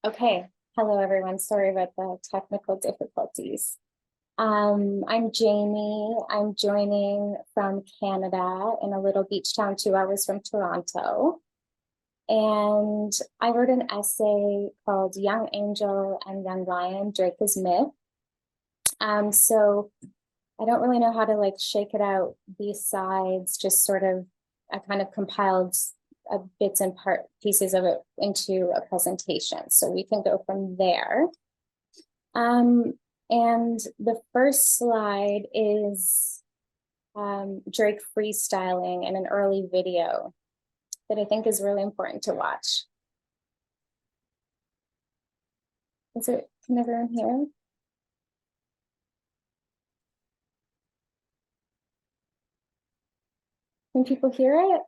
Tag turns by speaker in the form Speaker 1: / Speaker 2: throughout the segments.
Speaker 1: Okay, hello everyone. Sorry about the technical difficulties. I'm Jamie. I'm joining from Canada in a little beach town 2 hours from Toronto. And I wrote an essay called Young Angel and Young Lion, Drake is Myth. So I don't really know how to like shake it out besides just sort of, I kind of compiled bits and pieces of it into a presentation. So we can go from there. And the first slide is Drake freestyling in an early video that I think is really important to watch. Can everyone hear? Can people hear it?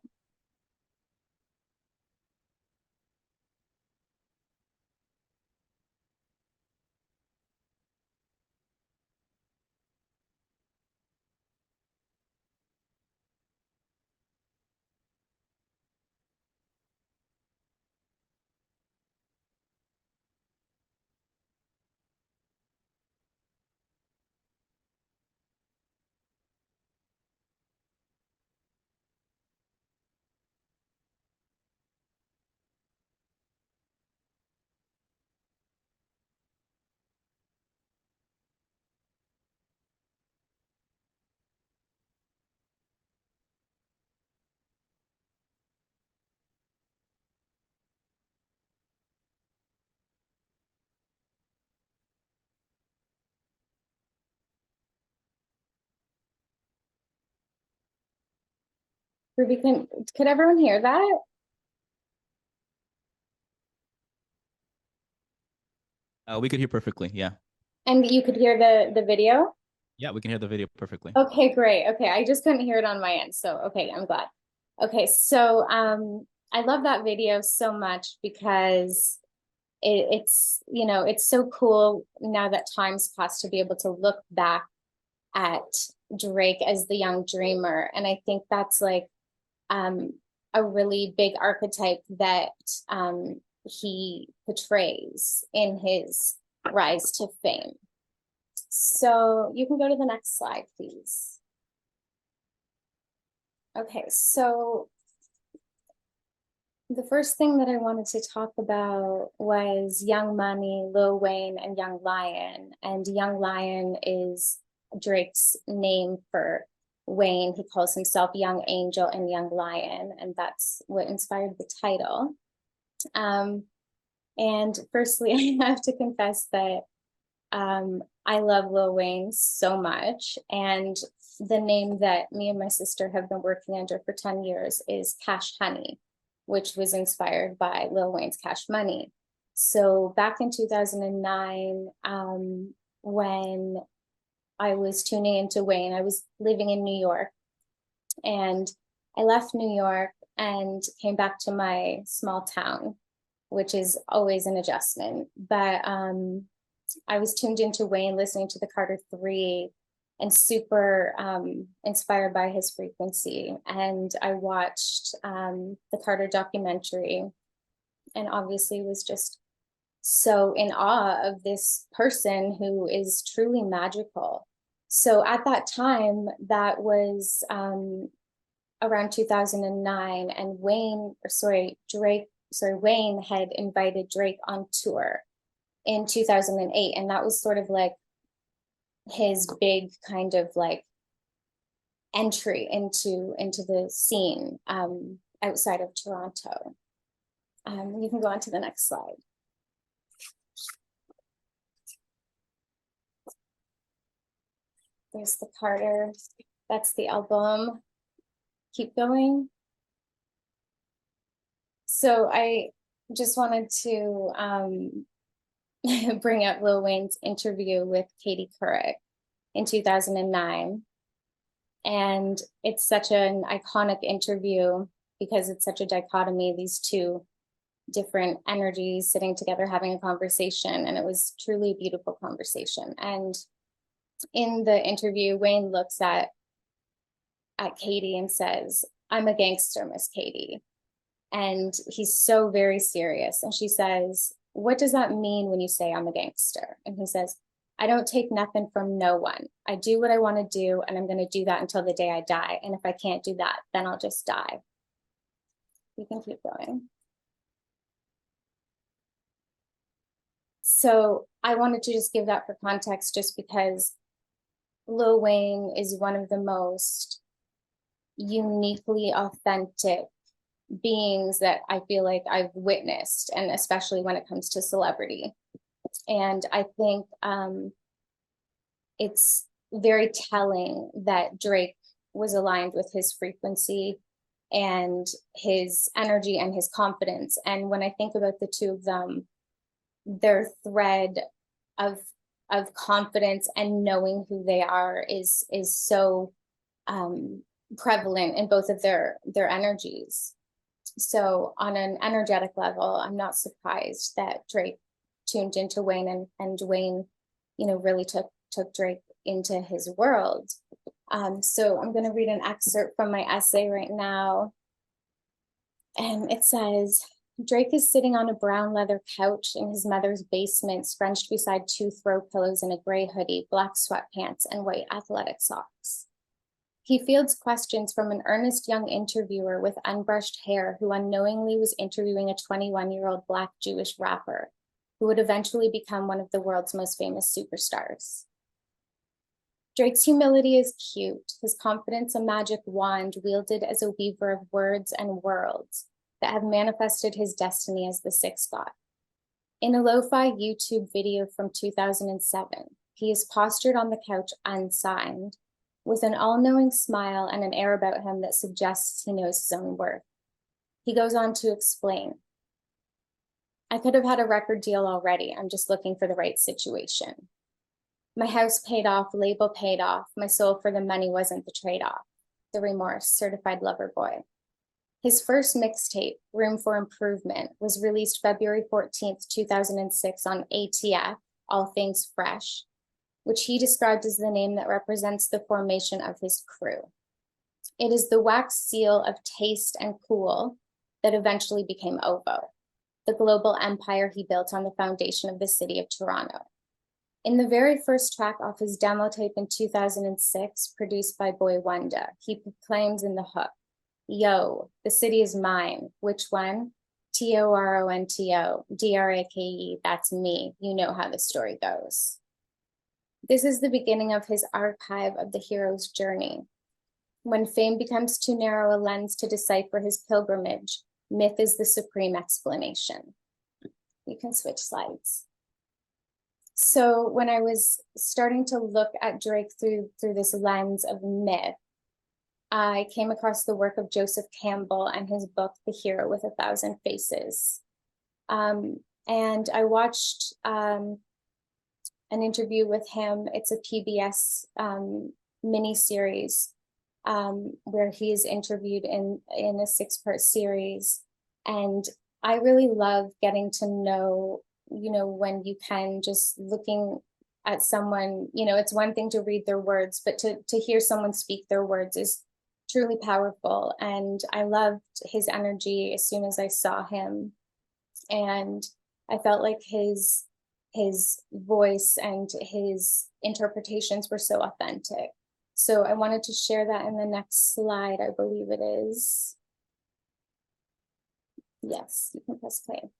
Speaker 1: Ruby, could everyone hear that?
Speaker 2: We could hear perfectly. Yeah.
Speaker 1: And you could hear the video?
Speaker 2: Yeah, we can hear the video perfectly.
Speaker 1: Okay, great. Okay, I just couldn't hear it on my end. So, okay, I'm glad. Okay, so I love that video so much because it's so cool now that time's passed to be able to look back at Drake as the young dreamer. And I think that's like a really big archetype that he portrays in his rise to fame. So you can go to the next slide, please. Okay, so the first thing that I wanted to talk about was Young Money, Lil Wayne, and Young Lion. And Young Lion is Drake's name for Wayne. He calls himself Young Angel and Young Lion, and that's what inspired the title. And firstly, I have to confess that I love Lil Wayne so much. And the name that me and my sister have been working under for 10 years is Cash Honey, which was inspired by Lil Wayne's Cash Money. So back in 2009, when I was tuning into Wayne, I was living in New York, and I left New York and came back to my small town, which is always an adjustment. But I was tuned into Wayne, listening to the Carter 3 and super inspired by his frequency. And I watched the Carter documentary and obviously was just so in awe of this person who is truly magical. So at that time, that was around 2009, and Wayne had invited Drake on tour in 2008, and that was sort of like his big kind of like entry into the scene outside of Toronto. You can go on to the next slide. There's the Carter. That's the album. Keep going. So I just wanted to bring up Lil Wayne's interview with Katie Couric in 2009. And it's such an iconic interview because it's such a dichotomy, these two different energies sitting together having a conversation. And it was truly a beautiful conversation. And in the interview, Wayne looks at Katie and says, "I'm a gangster, Miss Katie." And he's so very serious. And she says, what does that mean when you say I'm a gangster? And he says, I don't take nothing from no one. I do what I want to do, and I'm going to do that until the day I die. And if I can't do that, then I'll just die. You can keep going. So I wanted to just give that for context, just because Lil Wayne is one of the most uniquely authentic beings that I feel like I've witnessed, and especially when it comes to celebrity. And I think it's very telling that Drake was aligned with his frequency and his energy and his confidence. And when I think about the two of them, their thread of confidence and knowing who they are is so prevalent in both of their energies. So on an energetic level, I'm not surprised that Drake tuned into Wayne, and Wayne, really took Drake into his world. So I'm going to read an excerpt from my essay right now. And it says, Drake is sitting on a brown leather couch in his mother's basement, scrunched beside two throw pillows in a gray hoodie, black sweatpants, and white athletic socks. He fields questions from an earnest young interviewer with unbrushed hair who unknowingly was interviewing a 21-year-old Black Jewish rapper who would eventually become one of the world's most famous superstars. Drake's humility is cute, his confidence a magic wand wielded as a weaver of words and worlds that have manifested his destiny as the Sixth God. In a lo-fi YouTube video from 2007, he is postured on the couch unsigned, with an all-knowing smile and an air about him that suggests he knows his own worth. He goes on to explain, I could have had a record deal already. I'm just looking for the right situation. My house paid off, label paid off. My soul for the money wasn't the trade-off. The remorse, certified lover boy. His first mixtape, Room for Improvement, was released February 14th, 2006 on ATF, All Things Fresh, which he described as the name that represents the formation of his crew. It is the wax seal of taste and cool that eventually became OVO, the global empire he built on the foundation of the city of Toronto. In the very first track off his demo tape in 2006, produced by Boy Wonder, he proclaims in the hook, yo, the city is mine. Which one? Toronto, Drake, that's me. You know how the story goes. This is the beginning of his archive of the hero's journey. When fame becomes too narrow a lens to decipher his pilgrimage, myth is the supreme explanation. You can switch slides. So when I was starting to look at Drake through this lens of myth, I came across the work of Joseph Campbell and his book, The Hero with a Thousand Faces. And I watched an interview with him. It's a PBS miniseries where he is interviewed in a 6-part series. And I really love getting to know, when you can, just looking at someone, it's one thing to read their words, but to hear someone speak their words is truly powerful. And I loved his energy as soon as I saw him. And I felt like his voice and his interpretations were so authentic. So I wanted to share that in the next slide, I believe it is. Yes, you can press play.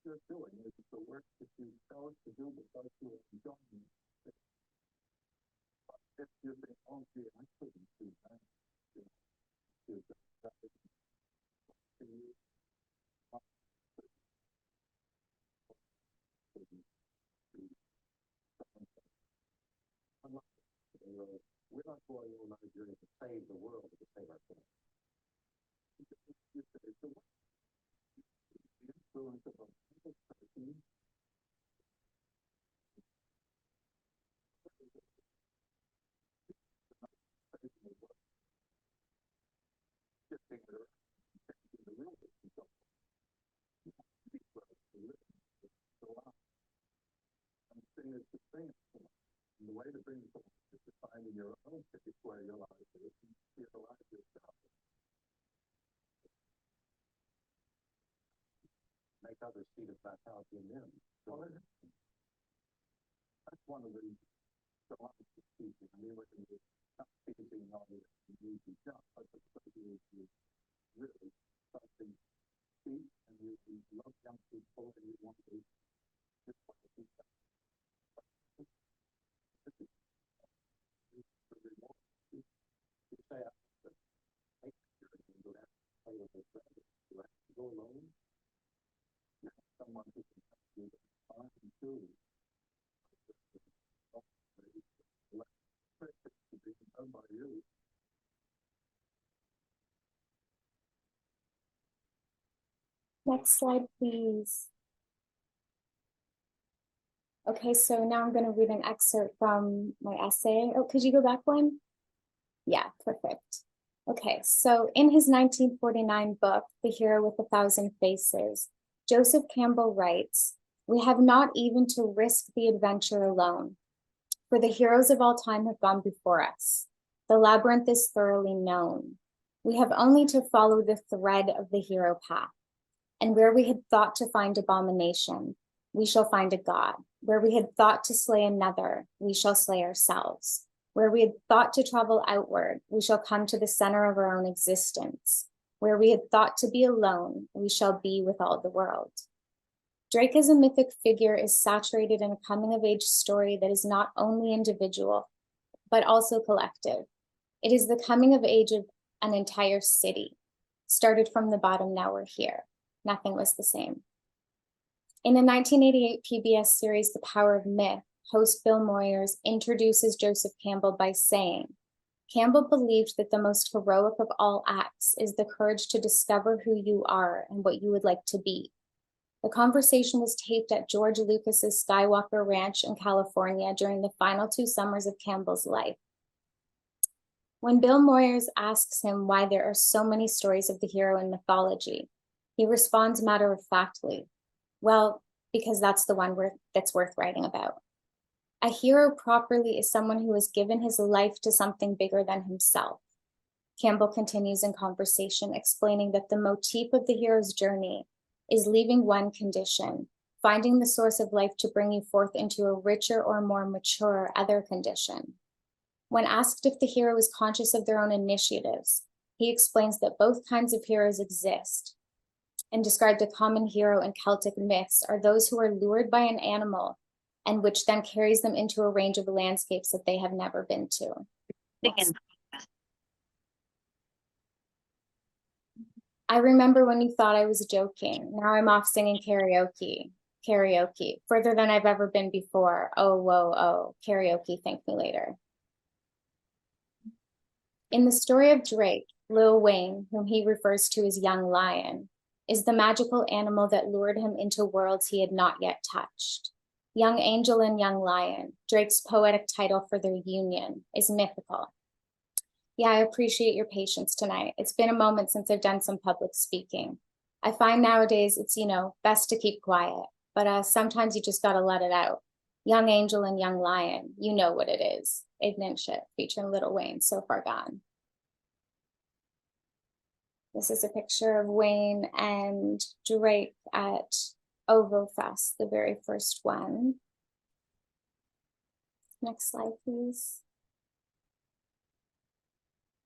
Speaker 3: you're doing is the work that you chose to do because you are enjoying it. But if you think, oh, gee, I couldn't do that, we're not going on our journey to save the world, but to save ourselves. The influence of a single person shifting it around, changing the rules and so on. And the thing is to bring it to life. And the way to bring it to life is to find in your own ticket where your life is and realize yourself. Make others see the vitality in them. So that's one of the philosophies of teaching. I mean, when you're not teaching all the easy stuff, but the person is really something deep, and you love young people, and you want to just want to teach them. You say, I have to take care of you, you have to play with your friends, you have to go alone. You have someone who can help you to find and do. To be done by you.
Speaker 1: Next slide, please. Okay, so now I'm going to read an excerpt from my essay. Oh, could you go back one? Yeah, perfect. Okay, so in his 1949 book, The Hero with a Thousand Faces, Joseph Campbell writes, "We have not even to risk the adventure alone, for the heroes of all time have gone before us. The labyrinth is thoroughly known. We have only to follow the thread of the hero path. And where we had thought to find abomination, we shall find a God. Where we had thought to slay another, we shall slay ourselves. Where we had thought to travel outward, we shall come to the center of our own existence. Where we had thought to be alone, we shall be with all the world." Drake as a mythic figure is saturated in a coming-of-age story that is not only individual, but also collective. It is the coming of age of an entire city. Started from the bottom, now we're here. Nothing was the same. In the 1988 PBS series, The Power of Myth, host Bill Moyers introduces Joseph Campbell by saying, "Campbell believed that the most heroic of all acts is the courage to discover who you are and what you would like to be." The conversation was taped at George Lucas's Skywalker Ranch in California during the final 2 summers of Campbell's life. When Bill Moyers asks him why there are so many stories of the hero in mythology, he responds matter-of-factly, "Well, because that's the one that's worth writing about." A hero properly is someone who has given his life to something bigger than himself. Campbell continues in conversation, explaining that the motif of the hero's journey is leaving one condition, finding the source of life to bring you forth into a richer or more mature other condition. When asked if the hero is conscious of their own initiatives, he explains that both kinds of heroes exist, and described a common hero in Celtic myths are those who are lured by an animal and which then carries them into a range of landscapes that they have never been to. "I remember when you thought I was joking. Now I'm off singing karaoke, further than I've ever been before. Oh, whoa, oh, karaoke, thank me later." In the story of Drake, Lil Wayne, whom he refers to as Young Lion, is the magical animal that lured him into worlds he had not yet touched. Young Angel and Young Lion, Drake's poetic title for their union, is mythical. Yeah, I appreciate your patience tonight. It's been a moment since I've done some public speaking. I find nowadays it's, best to keep quiet, but sometimes you just gotta let it out. Young Angel and Young Lion, you know what it is. Ignorant Shit, featuring Lil Wayne, So Far Gone. This is a picture of Wayne and Drake at OVO Fest, the very first one. Next slide, please.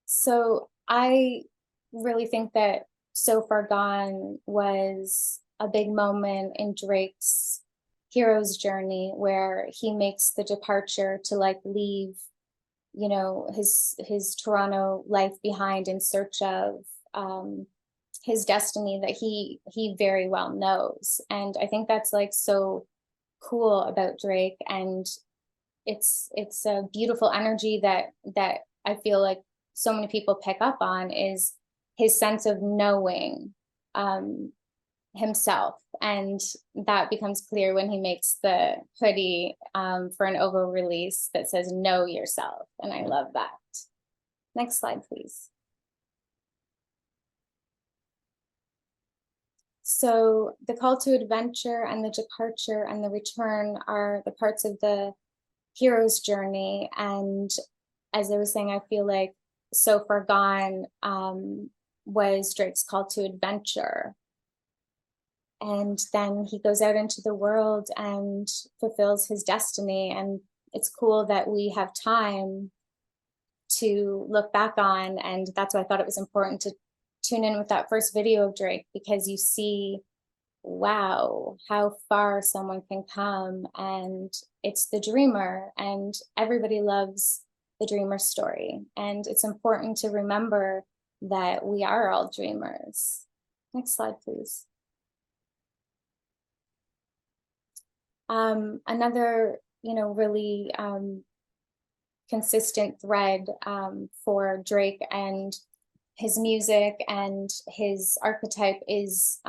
Speaker 1: So I really think that So Far Gone was a big moment in Drake's hero's journey where he makes the departure to like leave, you know, his Toronto life behind in search of his destiny that he very well knows. And I think that's like so cool about Drake, and it's a beautiful energy that I feel like so many people pick up on, is his sense of knowing himself. And that becomes clear when he makes the hoodie for an OVO release that says know yourself, and I love that. Next slide, please. So the call to adventure and the departure and the return are the parts of the hero's journey. And as I was saying, I feel like So Far Gone was Drake's call to adventure. And then he goes out into the world and fulfills his destiny. And it's cool that we have time to look back on. And that's why I thought it was important to tune in with that first video of Drake, because you see, wow, how far someone can come. And it's the dreamer, and everybody loves the dreamer story. And it's important to remember that we are all dreamers. Next slide, please. Another, you know, really consistent thread for Drake and his music and his archetype is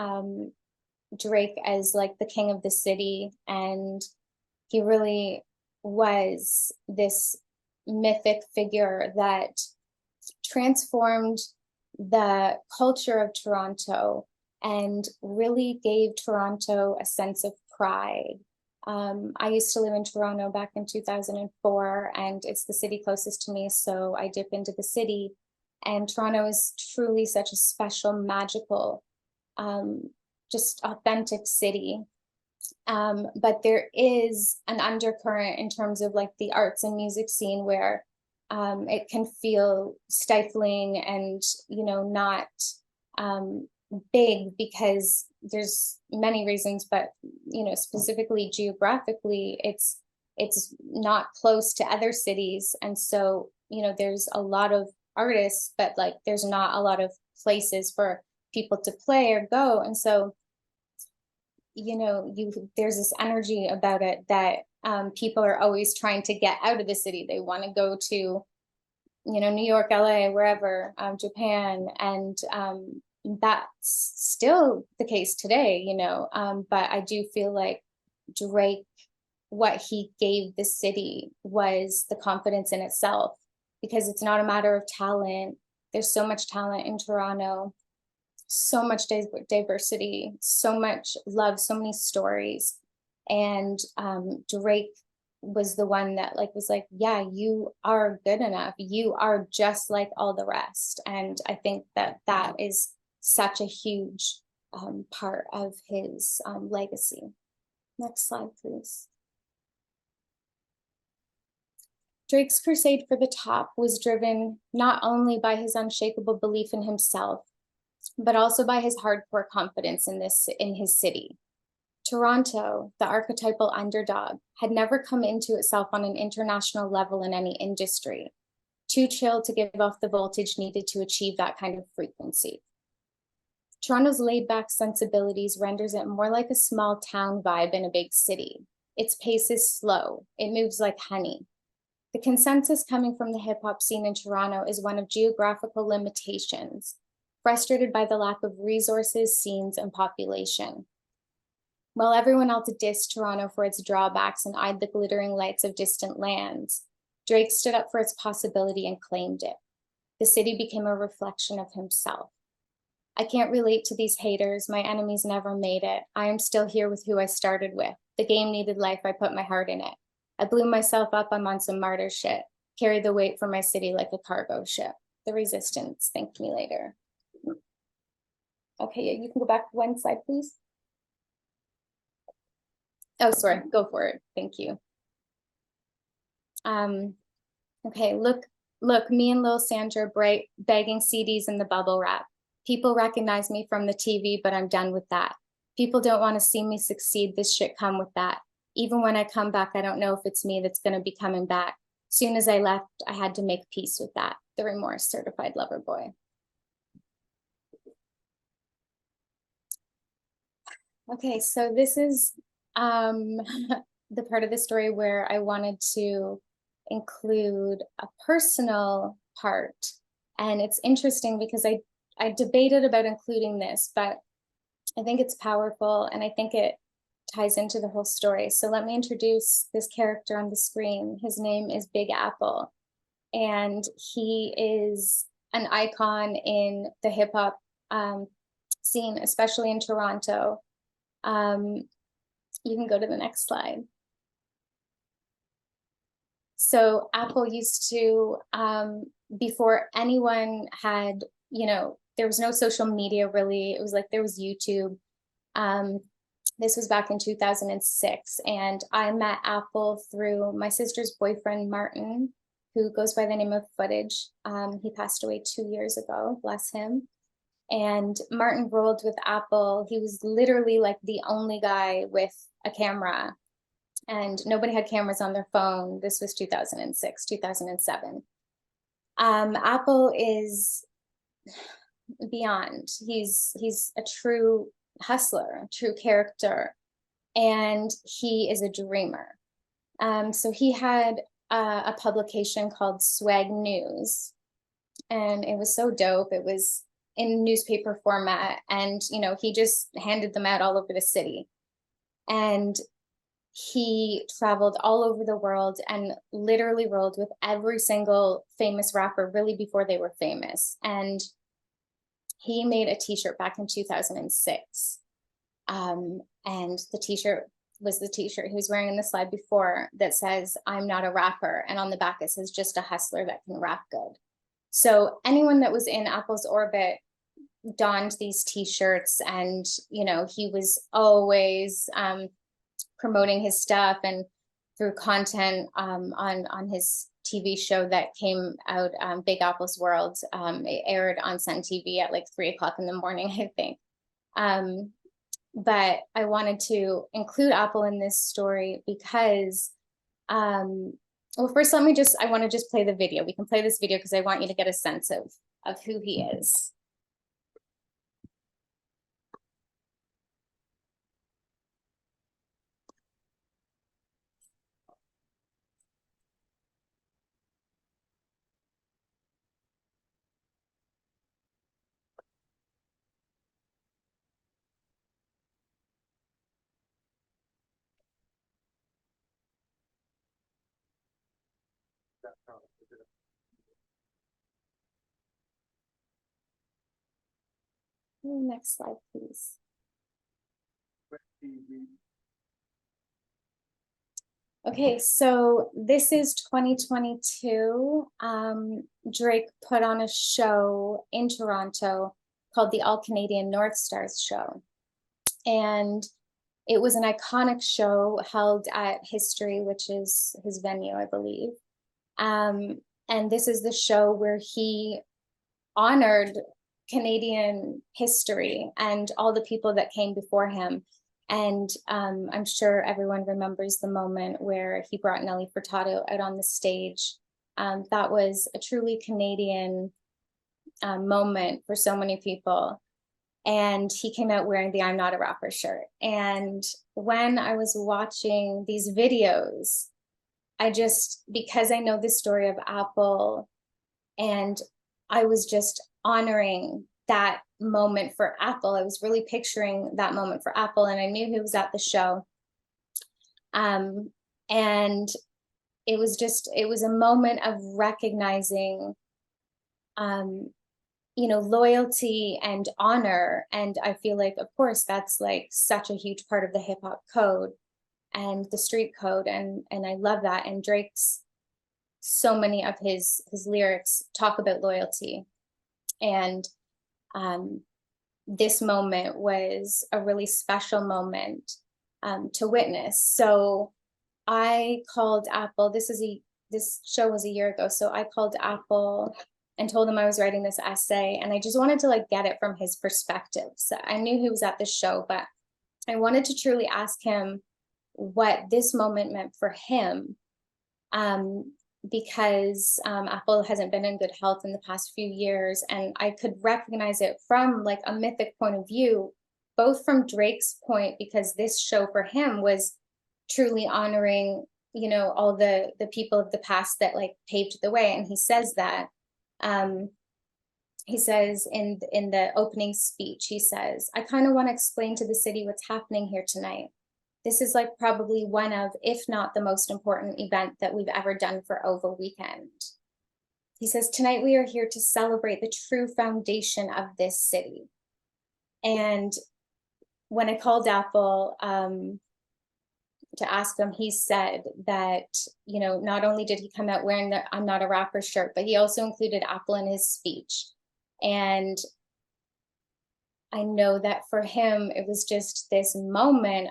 Speaker 1: Drake as like the king of the city. And he really was this mythic figure that transformed the culture of Toronto and really gave Toronto a sense of pride. I used to live in Toronto back in 2004, and it's the city closest to me, so I dip into the city. And Toronto is truly such a special, magical, just authentic city. But there is an undercurrent in terms of like the arts and music scene where it can feel stifling and, you know, not big, because there's many reasons, but, you know, specifically geographically, it's not close to other cities. And so, you know, there's a lot of artists, but like there's not a lot of places for people to play or go. And so, you know, there's this energy about it that people are always trying to get out of the city. They want to go to, you know, New York, LA, wherever, Japan, and that's still the case today, you know. But I do feel like Drake, what he gave the city was the confidence in itself, because it's not a matter of talent. There's so much talent in Toronto, so much diversity, so much love, so many stories. And Drake was the one that like was like, yeah, you are good enough. You are just like all the rest. And I think that that is such a huge part of his legacy. Next slide, please. Drake's crusade for the top was driven not only by his unshakable belief in himself, but also by his hardcore confidence in his city. Toronto, the archetypal underdog, had never come into itself on an international level in any industry, too chill to give off the voltage needed to achieve that kind of frequency. Toronto's laid-back sensibilities renders it more like a small town vibe in a big city. Its pace is slow. It moves like honey. The consensus coming from the hip-hop scene in Toronto is one of geographical limitations, frustrated by the lack of resources, scenes, and population. While everyone else dissed Toronto for its drawbacks and eyed the glittering lights of distant lands, Drake stood up for its possibility and claimed it. The city became a reflection of himself. I can't relate to these haters. My enemies never made it. I am still here with who I started with. The game needed life. I put my heart in it. I blew myself up. I'm on some martyr shit. Carry the weight for my city like a cargo ship. The resistance thanked me later. Okay, you can go back one slide, please. Oh, sorry, go for it. Thank you. Okay, look, me and Lil Sandra begging CDs in the bubble wrap. People recognize me from the TV, but I'm done with that. People don't want to see me succeed. This shit come with that. Even when I come back, I don't know if it's me that's going to be coming back. Soon as I left, I had to make peace with that. The Remorse Certified Lover Boy. Okay, so this is the part of the story where I wanted to include a personal part. And it's interesting because I debated about including this, but I think it's powerful and I think it ties into the whole story. So let me introduce this character on the screen. His name is Big Apple, and he is an icon in the hip hop scene, especially in Toronto. You can go to the next slide. So Apple used to, before anyone had, there was no social media really. It was like there was YouTube. This was back in 2006. And I met Apple through my sister's boyfriend, Martin, who goes by the name of Footage. He passed away 2 years ago, bless him. And Martin rolled with Apple. He was literally like the only guy with a camera, and nobody had cameras on their phone. This was 2006, 2007. Apple is beyond. He's a true hustler, a true character, and he is a dreamer. So he had a publication called Swag News, and it was so dope. It was in newspaper format, and he just handed them out all over the city. And he traveled all over the world and literally rolled with every single famous rapper really before they were famous. And he made a t-shirt back in 2006. And the t-shirt was the t-shirt he was wearing in the slide before that says, "I'm not a rapper." And on the back, it says, "Just a hustler that can rap good." So anyone that was in Apple's orbit donned these t-shirts, and he was always promoting his stuff, and through content on his TV show that came out, Big Apple's World. It aired on Sun TV at like 3 o'clock in the morning, I think. But I wanted to include Apple in this story because, well, first I want to just play the video. We can play this video because I want you to get a sense of who he is. Next slide, please. Okay, so this is 2022. Drake put on a show in Toronto called the All Canadian North Stars Show. And it was an iconic show held at History, which is his venue, I believe. And this is the show where he honored Canadian history and all the people that came before him. And I'm sure everyone remembers the moment where he brought Nelly Furtado out on the stage. That was a truly Canadian moment for so many people. And he came out wearing the "I'm Not a Rapper" shirt. And when I was watching these videos, because I know the story of Apple, and I was just honoring that moment for Apple. I was really picturing that moment for Apple, and I knew he was at the show. And it was a moment of recognizing, loyalty and honor. And I feel like, of course, that's like such a huge part of the hip hop code and the street code. And I love that. And Drake's, so many of his lyrics talk about loyalty. And this moment was a really special moment to witness. So I called Apple. This show was a year ago. So I called Apple and told him I was writing this essay, and I just wanted to like get it from his perspective. So I knew he was at the show, but I wanted to truly ask him what this moment meant for him, because Apple hasn't been in good health in the past few years, and I could recognize it from like a mythic point of view, both from Drake's point, because this show for him was truly honoring, you know, all the people of the past that like paved the way. And he says that, he says in the opening speech, he says, I kind of want to explain to the city what's happening here tonight. This is like probably one of, if not the most important event that we've ever done for OVA weekend. He says, tonight we are here to celebrate the true foundation of this city. And when I called Apple to ask him, he said that, you know, not only did he come out wearing the I'm not a rapper shirt, but he also included Apple in his speech. And I know that for him, it was just this moment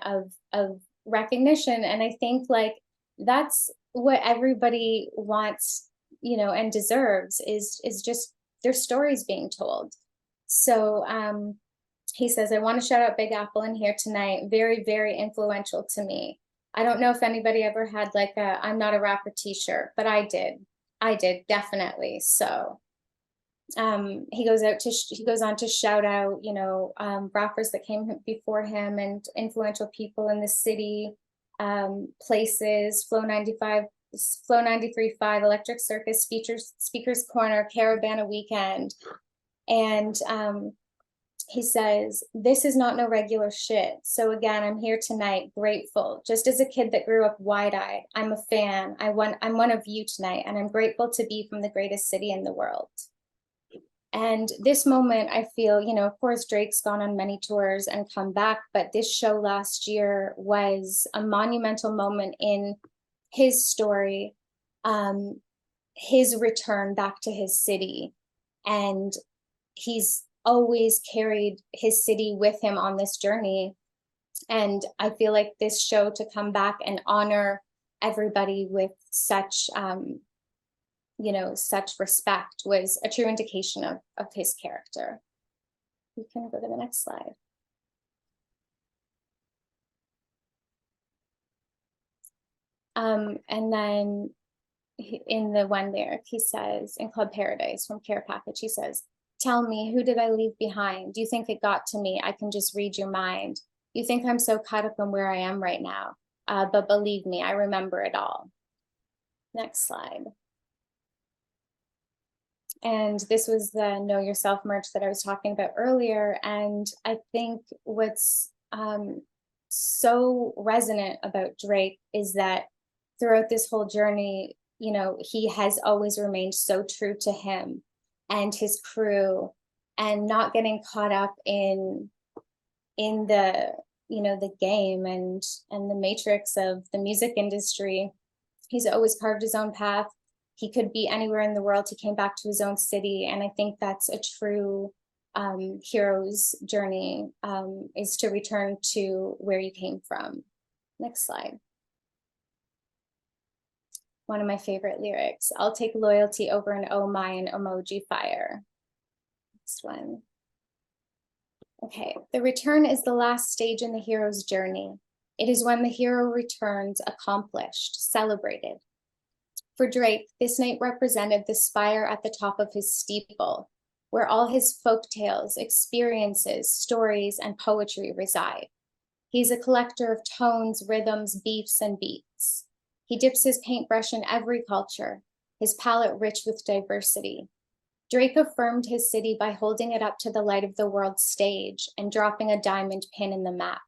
Speaker 1: of recognition. And I think like that's what everybody wants, you know, and deserves is just their stories being told. So he says, I want to shout out Big Apple in here tonight. Very, very influential to me. I don't know if anybody ever had like a I'm not a rapper t-shirt, but I did. I did, definitely. So he goes on to shout out, you know, rappers that came before him and influential people in the city, places, Flow 95, Flow 93.5, Electric Circus, Speakers Corner, Caravana Weekend. And he says, this is not no regular shit. So again, I'm here tonight, grateful. Just as a kid that grew up wide-eyed, I'm a fan. I'm one of you tonight, and I'm grateful to be from the greatest city in the world. And this moment, I feel, you know, of course, Drake's gone on many tours and come back, but this show last year was a monumental moment in his story, his return back to his city. And he's always carried his city with him on this journey. And I feel like this show to come back and honor everybody with such, you know, such respect was a true indication of his character. You can go to the next slide. And then in the one lyric, he says, in Club Paradise from Care Package, he says, tell me, who did I leave behind? Do you think it got to me? I can just read your mind. You think I'm so caught up in where I am right now. But believe me, I remember it all. Next slide. And this was the Know Yourself merch that I was talking about earlier. And I think what's so resonant about Drake is that throughout this whole journey, you know, he has always remained so true to him and his crew, and not getting caught up in the, you know, the game and the matrix of the music industry. He's always carved his own path. He could be anywhere in the world. He came back to his own city. And I think that's a true hero's journey, is to return to where you came from. Next slide. One of my favorite lyrics. I'll take loyalty over an oh my and emoji fire. Next one. Okay, the return is the last stage in the hero's journey. It is when the hero returns accomplished, celebrated. For Drake, this night represented the spire at the top of his steeple, where all his folk tales, experiences, stories, and poetry reside. He's a collector of tones, rhythms, beefs, and beats. He dips his paintbrush in every culture, his palette rich with diversity. Drake affirmed his city by holding it up to the light of the world's stage and dropping a diamond pin in the map.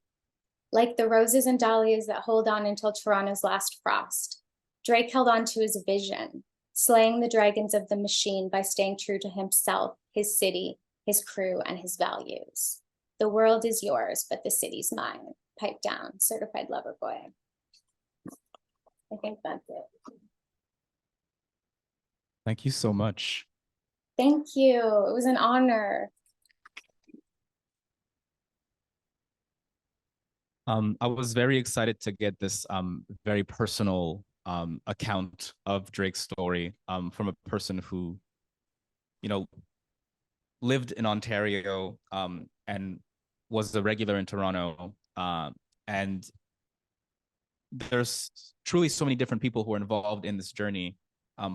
Speaker 1: Like the roses and dahlias that hold on until Toronto's last frost, Drake held on to his vision, slaying the dragons of the machine by staying true to himself, his city, his crew, and his values. The world is yours, but the city's mine. Pipe down, certified lover boy. I think that's it.
Speaker 2: Thank you so much.
Speaker 1: Thank you. It was an honor.
Speaker 2: I was very excited to get this very personal account of Drake's story from a person who, you know, lived in Ontario and was a regular in Toronto And there's truly so many different people who are involved in this journey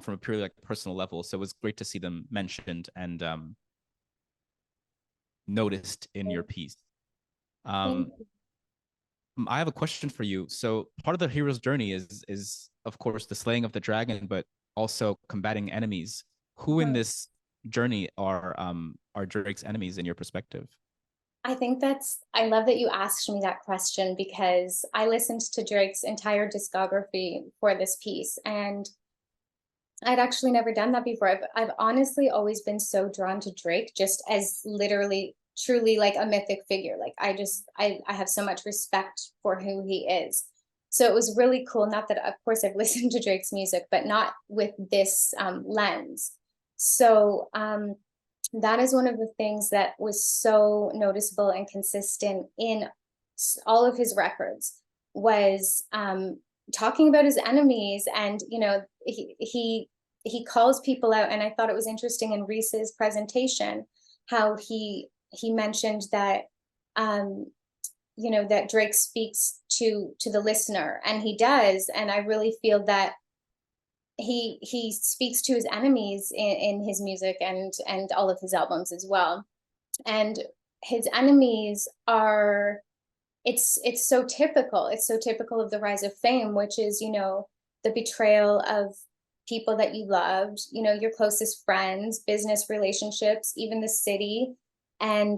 Speaker 2: from a purely like personal level. So it was great to see them mentioned and noticed in your piece.
Speaker 1: Thank you.
Speaker 2: I have a question for you. So part of the hero's journey is of course the slaying of the dragon, but also combating enemies. Who in this journey are Drake's enemies in your perspective?
Speaker 1: I love that you asked me that question because I listened to Drake's entire discography for this piece, and I'd actually never done that before. I've honestly always been so drawn to Drake just as literally, truly like a mythic figure. Like I have so much respect for who he is. So it was really cool. Not that, of course, I've listened to Drake's music, but not with this lens. So that is one of the things that was so noticeable and consistent in all of his records was talking about his enemies. And he calls people out. And I thought it was interesting in Reese's presentation how he mentioned that that Drake speaks to the listener, and he does. And I really feel that he speaks to his enemies in his music and all of his albums as well. And his enemies are, it's so typical. It's so typical of the rise of fame, which is, the betrayal of people that you loved, your closest friends, business relationships, even the city. And,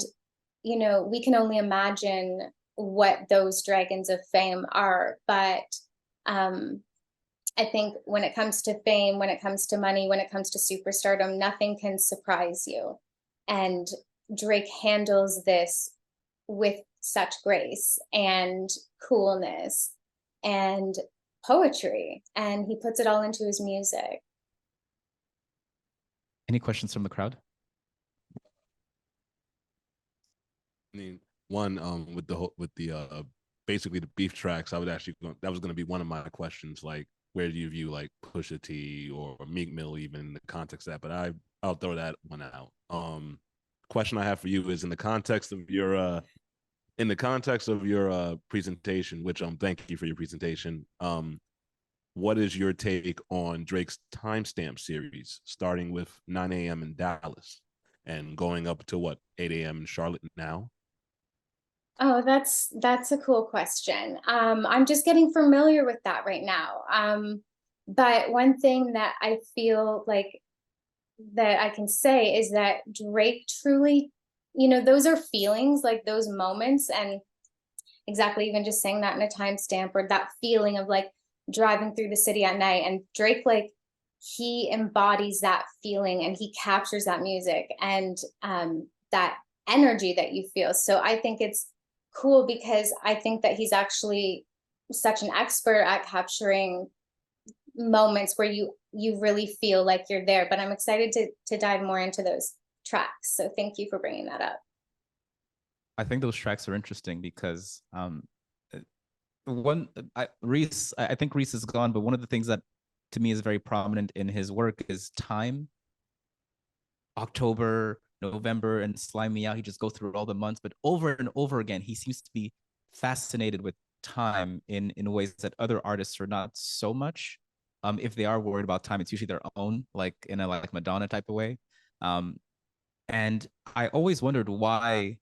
Speaker 1: we can only imagine what those dragons of fame are. But I think when it comes to fame, when it comes to money, when it comes to superstardom, nothing can surprise you. And Drake handles this with such grace and coolness and poetry, and he puts it all into his music.
Speaker 2: Any questions from the crowd?
Speaker 4: I mean, one with the basically the beef tracks, that was going to be one of my questions, like where do you view like Pusha T or Meek Mill even in the context of that, but I'll throw that one out. Question I have for you is in the context of your presentation, which thank you for your presentation. What is your take on Drake's timestamp series, starting with 9 a.m. in Dallas and going up to what, 8 a.m. in Charlotte now?
Speaker 1: Oh, that's a cool question. I'm just getting familiar with that right now. But one thing that I feel like that I can say is that Drake truly, those are feelings, like those moments, and exactly even just saying that in a timestamp, or that feeling of like driving through the city at night. And Drake, like, he embodies that feeling and he captures that music and that energy that you feel. So I think it's cool because I think that he's actually such an expert at capturing moments where you really feel like you're there. But I'm excited to dive more into those tracks. So thank you for bringing that up.
Speaker 2: I think those tracks are interesting because I think Reese is gone, but one of the things that to me is very prominent in his work is time. October, November, and Slime Me Out. He just goes through all the months, but over and over again, he seems to be fascinated with time in ways that other artists are not so much. If they are worried about time, it's usually their own, like in a like Madonna type of way. And I always wondered why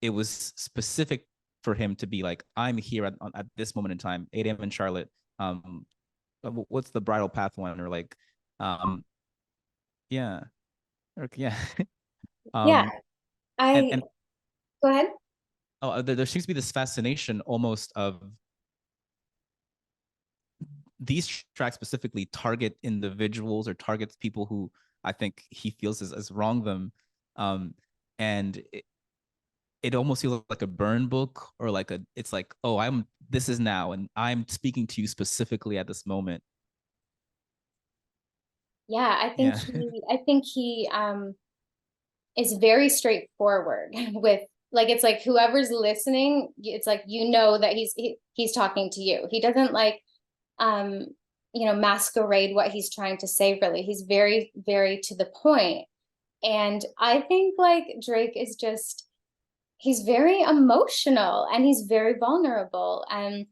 Speaker 2: it was specific for him to be like, I'm here at this moment in time, 8 a.m. in Charlotte. What's the Bridal Path one? Or like, yeah. Yeah.
Speaker 1: Yeah,
Speaker 2: and
Speaker 1: go ahead.
Speaker 2: Oh, there seems to be this fascination almost of these tracks specifically target individuals or targets people who I think he feels as wrong them. And it almost feels like a burn book, or like it's like, oh, this is now, and I'm speaking to you specifically at this moment.
Speaker 1: Yeah, I think he is very straightforward with, like, it's like whoever's listening, it's like, that he's talking to you. He doesn't like masquerade what he's trying to say. Really, he's very, very to the point. And I think like Drake is just he's very emotional and he's very vulnerable. And,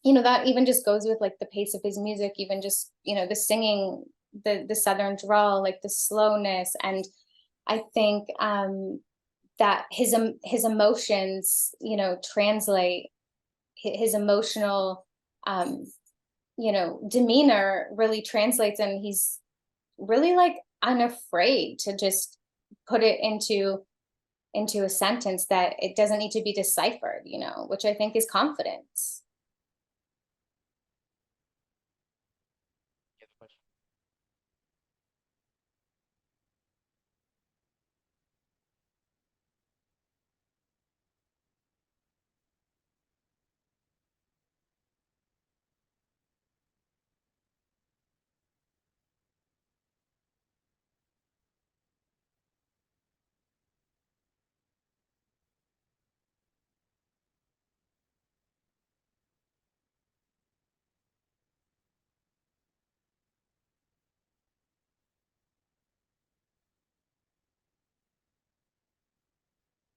Speaker 1: you know, that even just goes with like the pace of his music, even just, you know, the singing, the Southern drawl, like the slowness. And I think that his emotions, you know, translate his emotional, you know, demeanor really translates, and he's really like unafraid to just put it into a sentence that it doesn't need to be deciphered, you know, which I think is confidence.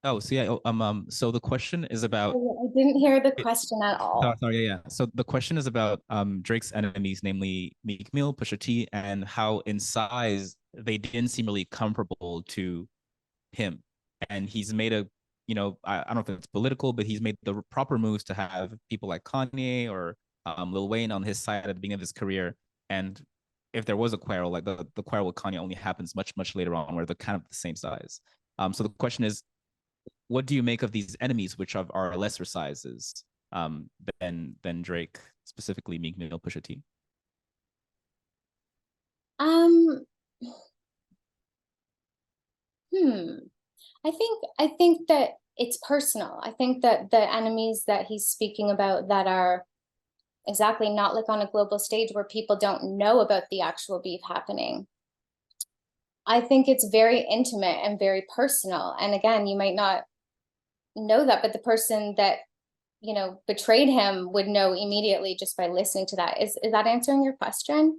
Speaker 2: Oh, so yeah, so the question is about
Speaker 1: I didn't hear the question at all.
Speaker 2: sorry, yeah. So the question is about Drake's enemies, namely Meek Mill, Pusha T, and how in size they didn't seem really comparable to him. And he's made a, you know, I don't know if it's political, but he's made the proper moves to have people like Kanye or Lil Wayne on his side at the beginning of his career. And if there was a quarrel, like the quarrel with Kanye only happens much, much later on, where they're kind of the same size. So the question is, what do you make of these enemies, which are lesser sizes than Drake, specifically Meek Mill, Pusha T?
Speaker 1: Um, hmm. I think that it's personal. I think that the enemies that he's speaking about that are exactly not like on a global stage where people don't know about the actual beef happening. I think it's very intimate and very personal. And again, you might not know that, but the person that, you know, betrayed him would know immediately just by listening to that. Is that answering your question?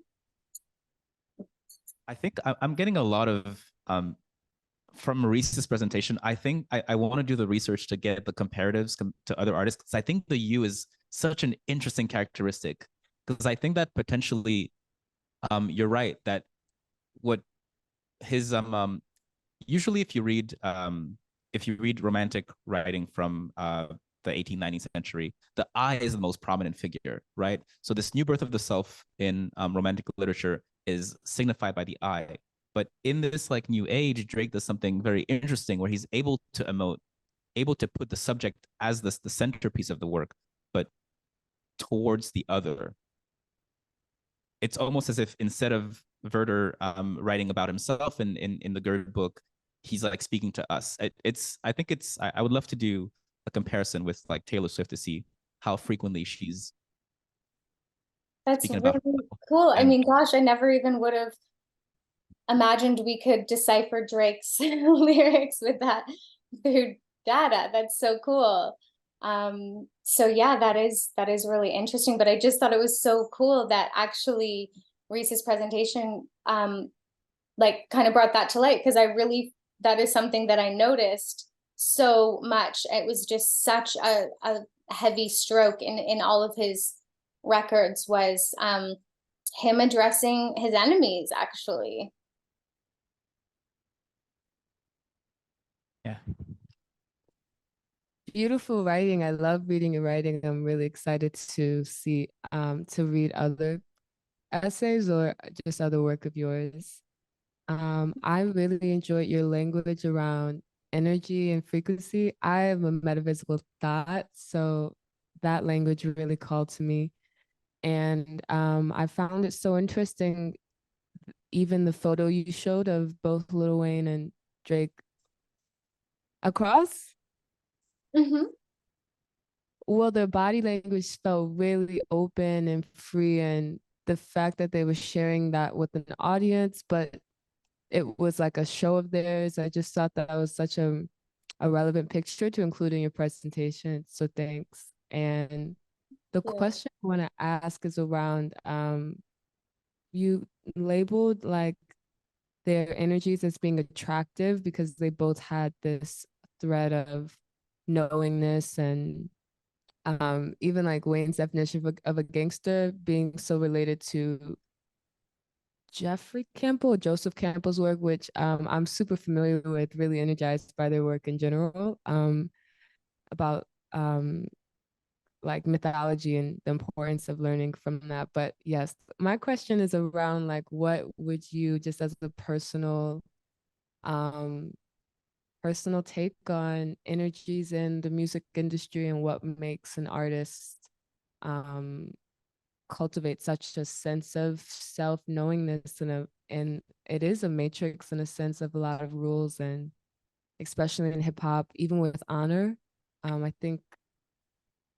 Speaker 2: I think I'm getting a lot of from Maurice's presentation. I think I want to do the research to get the comparatives to other artists, because I think the U is such an interesting characteristic. Because I think that potentially, you're right that what his usually if you read romantic writing from the 18th, 19th century, the I is the most prominent figure, right? So this new birth of the self in romantic literature is signified by the I. But in this like new age, Drake does something very interesting where he's able to emote, able to put the subject as the centerpiece of the work, but towards the other. It's almost as if instead of Werther writing about himself in the Gerd book, he's like speaking to us. I think I would love to do a comparison with like Taylor Swift to see how frequently she's
Speaker 1: That's
Speaker 2: speaking about
Speaker 1: really
Speaker 2: herself.
Speaker 1: cool. I
Speaker 2: And
Speaker 1: mean, gosh, I never even would have imagined we could decipher Drake's lyrics with that through data. That's so cool. So yeah, that is really interesting. But I just thought it was so cool that actually Reese's presentation like kind of brought that to light, because I really, that is something that I noticed so much. It was just such a heavy stroke in all of his records was him addressing his enemies actually.
Speaker 2: yeah,
Speaker 5: Beautiful writing. I love reading your writing. I'm really excited to see to read other essays or just other work of yours. I really enjoyed your language around energy and frequency. I am a metaphysical thought, so that language really called to me. And I found it so interesting, even the photo you showed of both Lil Wayne and Drake across.
Speaker 1: Mm-hmm.
Speaker 5: Well, their body language felt really open and free, and the fact that they were sharing that with an audience, but it was like a show of theirs. I just thought that was such a relevant picture to include in your presentation. So thanks. And the
Speaker 1: Yeah.
Speaker 5: question I want to ask is around you labeled like their energies as being attractive because they both had this thread of knowingness, and even like Wayne's definition of a gangster being so related to Joseph Campbell's work, which I'm super familiar with, really energized by their work in general, about like mythology and the importance of learning from that. But yes, my question is around like, what would you, just as a um personal take on energies in the music industry and what makes an artist um cultivate such a sense of self-knowingness, and it is a matrix in a sense of a lot of rules, and especially in hip hop, even with honor. I think,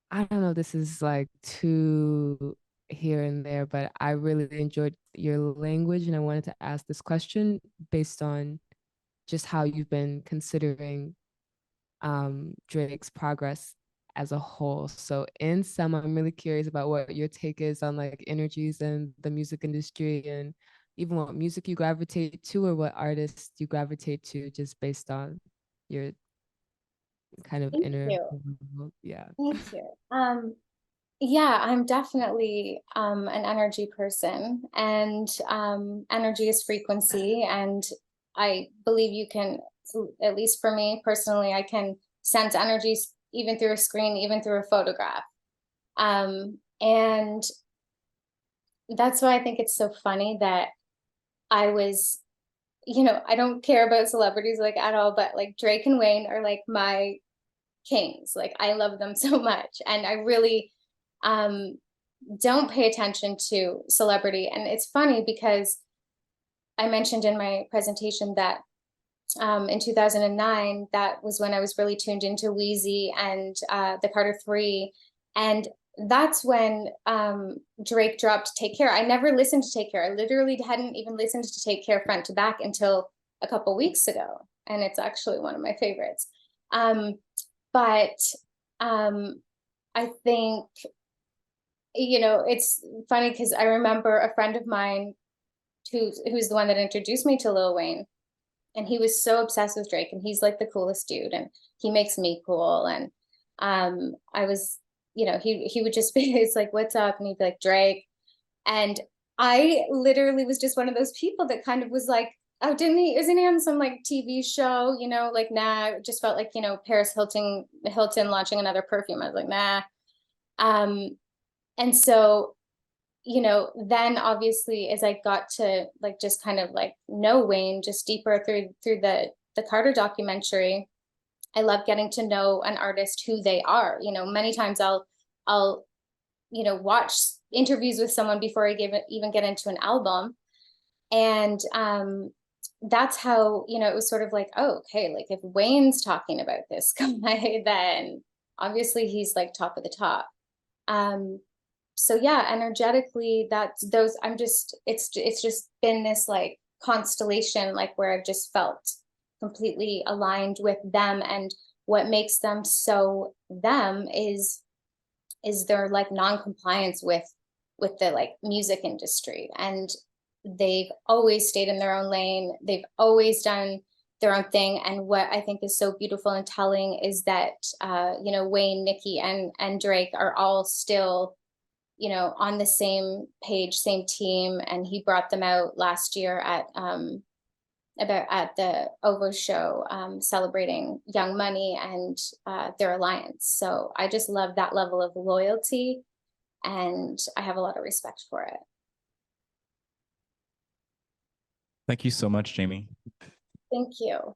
Speaker 5: I don't know, this is like too here and there, but I really enjoyed your language, and I wanted to ask this question based on just how you've been considering Drake's progress as a whole. So in sum, I'm really curious about what your take is on like energies in the music industry, and even what music you gravitate to or what artists you gravitate to, just based on your kind of
Speaker 1: Thank
Speaker 5: inner
Speaker 1: you.
Speaker 5: world. Yeah.
Speaker 1: Thank you. Yeah, I'm definitely an energy person, and energy is frequency, and I believe you can, at least for me personally, I can sense energies even through a screen, even through a photograph. And that's why I think it's so funny that I was, I don't care about celebrities like at all, but like Drake and Wayne are like my kings. Like I love them so much. And I really don't pay attention to celebrity. And it's funny because I mentioned in my presentation that in 2009, that was when I was really tuned into Wheezy and the Carter Three. And that's when Drake dropped Take Care. I never listened to Take Care. I literally hadn't even listened to Take Care front to back until a couple weeks ago. And it's actually one of my favorites. But I think, it's funny because I remember a friend of mine who's the one that introduced me to Lil Wayne, and he was so obsessed with Drake, and he's like the coolest dude, and he makes me cool. And I was, he would just be, it's like, what's up? And he'd be like, Drake. And I literally was just one of those people that kind of was like, oh, isn't he on some like TV show? Like, nah, it just felt like, Paris Hilton launching another perfume. I was like, nah. And so, then obviously as I got to like just kind of like know Wayne just deeper through the Carter documentary, I love getting to know an artist who they are. Many times I'll watch interviews with someone before I even get into an album. And that's how, it was sort of like, oh, okay, like if Wayne's talking about this guy, then obviously he's like top of the top. So yeah, energetically, it's just been this like constellation, like where I've just felt completely aligned with them. And what makes them so them is their like non-compliance with the like music industry. And they've always stayed in their own lane. They've always done their own thing. And what I think is so beautiful and telling is that Wayne, Nicki, and Drake are all still on the same page, same team. And he brought them out last year at the OVO show, celebrating Young Money and their alliance. So I just love that level of loyalty, and I have a lot of respect for it.
Speaker 2: Thank you so much, Jamie.
Speaker 1: Thank you.